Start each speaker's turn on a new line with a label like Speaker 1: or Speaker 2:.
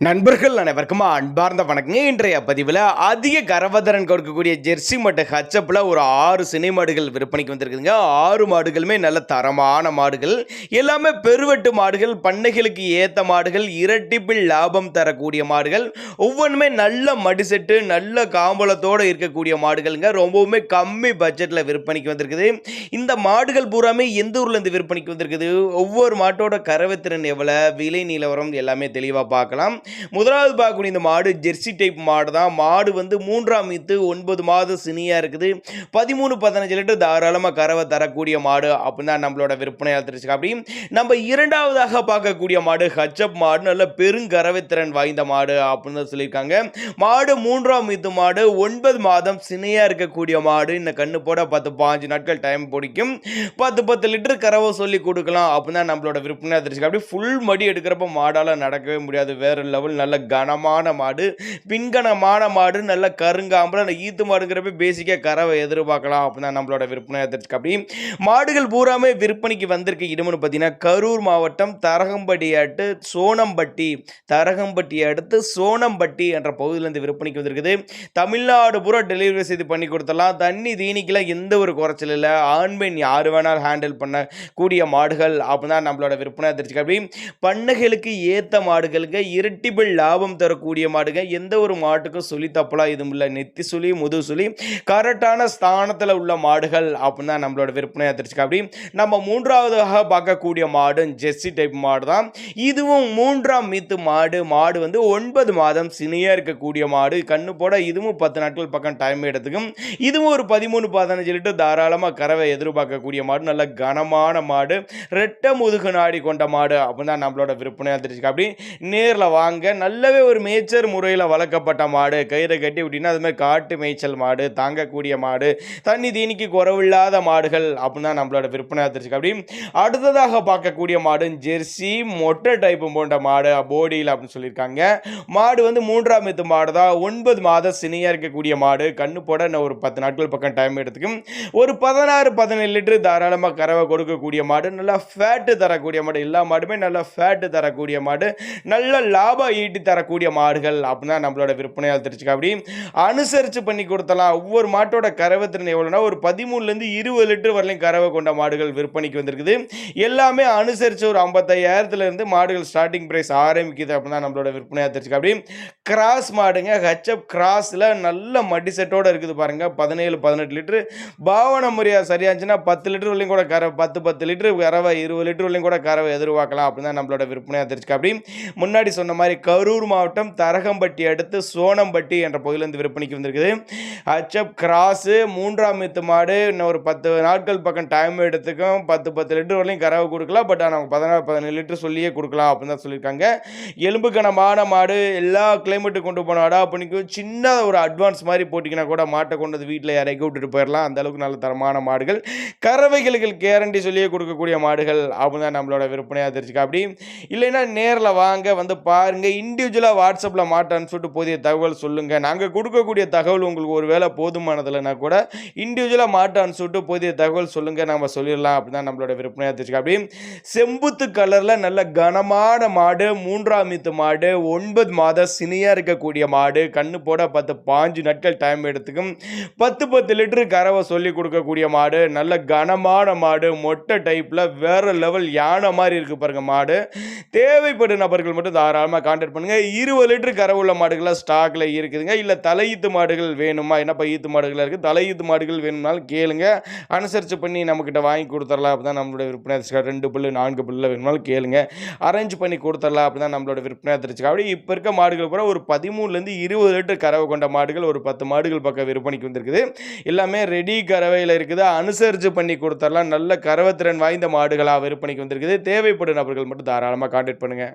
Speaker 1: நண்பர்கள் அனைவருக்கும் அன்பார்ந்த வணக்கங்க. இன்றைய பதிவில் அதிக கரவதரன் கொடுக்கக்கூடிய ஜெர்சி மற்றும் ஹச்சப்பில் ஒரு 6 சினை மாடுகள் விற்பனைக்கு வந்திருக்குதுங்க. 6 மாடுகளுமே நல்ல தரமான மாடுகள், எல்லாமே பெருவெட்டு மாடுகள், பண்ணைகளுக்கு ஏற்ற மாடுகள், இரட்டிப்பில் லாபம் தரக்கூடிய மாடுகள், ஒவ்வொன்றுமே நல்ல மடிசெட்டு நல்ல காம்பளத்தோடு இருக்கக்கூடிய மாடுகள்ங்க. ரொம்பவுமே கம்மி பட்ஜெட்டில் விற்பனைக்கு வந்திருக்குது. இந்த மாடுகள் பூராமே எந்த ஊர்லேருந்து விற்பனைக்கு வந்திருக்குது, ஒவ்வொரு மாட்டோட கறவைத்திறன் எவ்வளோ, விலை நிலவரம் எல்லாமே தெளிவாக பார்க்கலாம். முதலாவது பார்க்கக்கூடிய இந்த மாடு ஜெர்சி டைப் மாடு தான். மாடு வந்து 3ஆம் ஈத்து 9 மாதம் சினியாக இருக்குது. 13-15 லிட்டர் தாராளமாக கறவை தரக்கூடிய மாடு அப்படின்னு தான் நம்மளோட விற்பனையாளர் தெரிஞ்சுக்க. அப்படி நம்ம இரண்டாவதாக பார்க்கக்கூடிய மாடு ஹச்சப் மாடு, நல்ல பெருங்கறவை திறன் வாய்ந்த மாடு அப்படின்னு தான் சொல்லியிருக்காங்க. மாடு 3ஆம் ஈத்து மாடு, 9 மாதம் சினையாக இருக்கக்கூடிய மாடு. இந்த கண்ணு போட 10-15 நாட்கள் டைம் பிடிக்கும். 10 லிட்டர் கறவை சொல்லி கொடுக்கலாம் அப்படின்னு தான் நம்மளோட விற்பனையாளர் தெரிஞ்சுக்க. அப்படி ஃபுல் மடி எடுக்கிறப்ப மாடால் நடக்கவே முடியாது. வேற லெவல், நல்ல கனமான மாடு, பின்கனமான மாடு, நல்ல கருங்காம்பல ஈத்து மாடுங்கிறப்ப பேசிக்காக கறவை எதிர்பார்க்கலாம் அப்படின்னா நம்மளோட விற்பனை எடுத்துருக்கு. அப்படி மாடுகள் பூராமே விற்பனைக்கு வந்திருக்க இடம்னு பார்த்தீங்கன்னா கரூர் மாவட்டம் தரகம்பட்டி அடுத்து சோனம்பட்டி என்ற பகுதியிலிருந்து விற்பனைக்கு வந்திருக்குது. தமிழ்நாடு பூரா டெலிவரி செய்து பண்ணி கொடுத்துடலாம். தண்ணி தீனிக்கெல்லாம் எந்த ஒரு குறைச்சல் இல்லை. ஆண் பெண் யார் வேணாலும் ஹேண்டில் பண்ணக்கூடிய மாடுகள் அப்படின்னா நம்மளோட விற்பனை எடுத்துருக்கு. அப்படி பண்ணைகளுக்கு ஏற்ற மாடுகளுக்கு இரட்டிபிள் லாபம் தரக்கூடிய மாடுங்க. எந்த ஒரு மாட்டுக்கும் சொல்லி தப்பலாம் இதுவும் இல்லை. நெத்தி சுழி முது சுழி கரெக்டான ஸ்தானத்தில் உள்ள மாடுகள் அப்படின்னு தான் நம்மளோட விற்பனையாக தெரிஞ்சுக்க. அப்படி நம்ம மூன்றாவதாக பார்க்கக்கூடிய மாடு ஜெர்சி டைப் மாடு தான். இதுவும் 3ஆம் ஈத்து மாடு. மாடு வந்து 9 மாதம் சினியாக இருக்கக்கூடிய மாடு. கண்ணு போட இதுவும் 10 நாட்கள் பக்கம் டைம் எடுத்துக்கும். இதுவும் ஒரு 13-15 லிட்டர் தாராளமாக கறவை எதிர்பார்க்கக்கூடிய மாடு. நல்ல கனமான மாடு, ரெட்ட முதுகு நாடி கொண்ட மாடு அப்படின்னு தான் நம்மளோட விற்பனையாக தெரிஞ்சுக்க. அப்படி நேரில் வாங்க. நல்லாவே ஒரு மேய்ச்சல் முறையில் வளர்க்கப்பட்ட மாடு, கயிறை கட்டி விட்டிங்கன்னா அது மாதிரி காட்டு மேய்ச்சல் மாடு, தாங்கக்கூடிய மாடு, தண்ணி தீனிக்கு குறவில்லாத மாடுகள் அப்படின்னு தான் நம்மளோட விற்பனை தெரிஞ்சுக்க. அப்படி அடுத்ததாக பார்க்கக்கூடிய மாடு ஜெர்சி மொட்டை டைப்பு போன்ற மாடு போடியில் அப்படின்னு சொல்லியிருக்காங்க. மாடு வந்து 3ஆம் ஈத்து மாடு தான். 9 மாதம் சினியாக இருக்கக்கூடிய மாடு. கண்ணு போட ஒரு 10 நாட்கள் பக்கம் டைம் எடுத்துக்கும். ஒரு 16-17 லிட்டர் தாராளமாக கறவை கொடுக்கக்கூடிய மாடு. நல்லா ஃபேட்டு தரக்கூடிய மாடு. எல்லா மாடுமே நல்லா ஃபேட்டு தரக்கூடிய மாடு, நல்ல லாபம் ஈட்டி தரக்கூடிய மாடுகள் அப்படின்னா நம்மளோட விற்பனையால் தெரிஞ்சுக்க. அப்படி அனுசரித்து பண்ணி கொடுத்தலாம். ஒவ்வொரு மாட்டோட கறவை திறன் எவ்வளோனா ஒரு 13-20 லிட்டர் வரலையும் கறவை கொண்ட மாடுகள் விற்பனைக்கு வந்திருக்குது. எல்லாமே அனுசரித்து ஒரு 55,000 மாடுகள் ஸ்டார்டிங் பிரைஸ் ஆரம்பிக்குது அப்படின்னா நம்மளோட விற்பனையாக தெரிஞ்சுக்க. அப்படி கிராஸ் மாடுங்க. ஹெச்எப் கிராஸில் நல்ல மடி செட்டோடு இருக்குது பாருங்க. 17-18 லிட்டர் பாவன முறையாக சரியாச்சுன்னா 10 லிட்டர் வரலையும் கூட கறவை, 10 லிட்டர் கறவை, 20 லிட்டர் வரலையும் கூட கறவை எதிர்பார்க்கலாம் அப்படின்னா நம்மளோட விற்பனையாக தெரிஞ்சுக்க. அப்படி முன்னாடி சொன்ன மாதிரி கரூர் மாவட்டம் தரகம்பட்டி அடுத்து சோனம்பட்டி என்ற பகுதியிலிருந்து விற்பனைக்கு வந்திருக்குது. ஹெச்எப் கிராஸு 3ஆம் ஈத்து மாடு. இன்னும் ஒரு 10 நாட்கள் பக்கம் டைம் எடுத்துக்கும். 10 லிட்டர் வரலையும் கறவை கொடுக்கலாம். பட் ஆனால் 16-17 லிட்டர் சொல்லியே கொடுக்கலாம் அப்படின்னு தான் சொல்லியிருக்காங்க. எலும்பு கனமான மாடு, எல்லா கிளைமேட்டு கொண்டு போனாடா அப்படிக்கு சின்ன ஒரு அட்வான்ஸ் மாதிரி போட்டிங்கன்னா கூட மாட்டை கொண்டு வந்து வீட்டில் இறக்கி விட்டுட்டு போயிடலாம். அந்த அளவுக்கு நல்ல தரமான மாடுகள், கறவைகளுக்கு கேரண்டி சொல்லியே கொடுக்கக்கூடிய மாடுகள் அப்படின்னு தான் நம்மளோட விற்பனையாக தெரிஞ்சுக்க. அப்படி இல்லைன்னா நேரில் வாங்க, வந்து பாருங்கள். இண்டிவிஜுவலாக வாட்ஸ்அப்பில் மாட்ட அனுப்பிச்சுட்டு போதிய தகவல் சொல்லுங்கள். நாங்கள் கொடுக்கக்கூடிய தகவல் உங்களுக்கு ஒரு வேளை போதுமானதில்லைனா கூட இண்டிவிஜுவலாக மாட்ட அனுப்பிச்சுட்டு போதிய தகவல் சொல்லுங்கள், நம்ம சொல்லிடலாம் அப்படின்னு தான் நம்மளோட விற்பனையாக தெரிஞ்சுக்க. அப்படி செம்புத்து கலரில் நல்ல கனமான மாடு, 3ஆம் ஈத்து மாடு, 9 மாதம் சினியாக இருக்கக்கூடிய மாடு. கண்ணு போட 10-15 நாட்கள் டைம் எடுத்துக்கும். 10 லிட்டரு கறவை சொல்லி கொடுக்கக்கூடிய மாடு. நல்ல கனமான மாடு, மொட்டை டைப்பில் வேற லெவல் யானை மாதிரி இருக்குது பாருங்க மாடு. தேவைப்படும் நபர்கள் மட்டும் தாராளமாக கான்டாக்ட் பண்ணுங்கள். 20 லிட்டர் கறவை உள்ள மாடுகள்லாம் ஸ்டாக்கில் இருக்குதுங்க. இல்லை தலையீத்து மாடுகள் வேணுமா, என்னப்பா ஈத்து மாடுகளாக இருக்குது, தலையீத்து மாடுகள் வேணும்னாலும் கேளுங்க, அனுசரித்து பண்ணி நம்மக்கிட்ட வாங்கி கொடுத்துடலாம். அப்படி தான் நம்மளோட விற்பனை. 2 புல்லு 4 புல்லில் வேணுமாலும் கேளுங்க, அரேஞ்ச் பண்ணி கொடுத்துடலாம். அப்படி தான் நம்மளோட விற்பனை தெரிஞ்சுக்க. அப்படி இப்போ இருக்க மாடுகள் கூட ஒரு 13-20 லிட்டர் கறவை கொண்ட மாடுகள் ஒரு 10 மாடுகள் பக்கம் விற்பனைக்கு வந்திருக்குது. எல்லாமே ரெடி கறவையில் இருக்குது. அனுசரித்து பண்ணி கொடுத்துடலாம். நல்ல கறவை திறன் வாய்ந்த மாடுகளாக விற்பனைக்கு வந்திருக்குது. தேவைப்படும் நபர்கள் மட்டும் தாராளமாக கான்டாக்ட் பண்ணுங்கள்.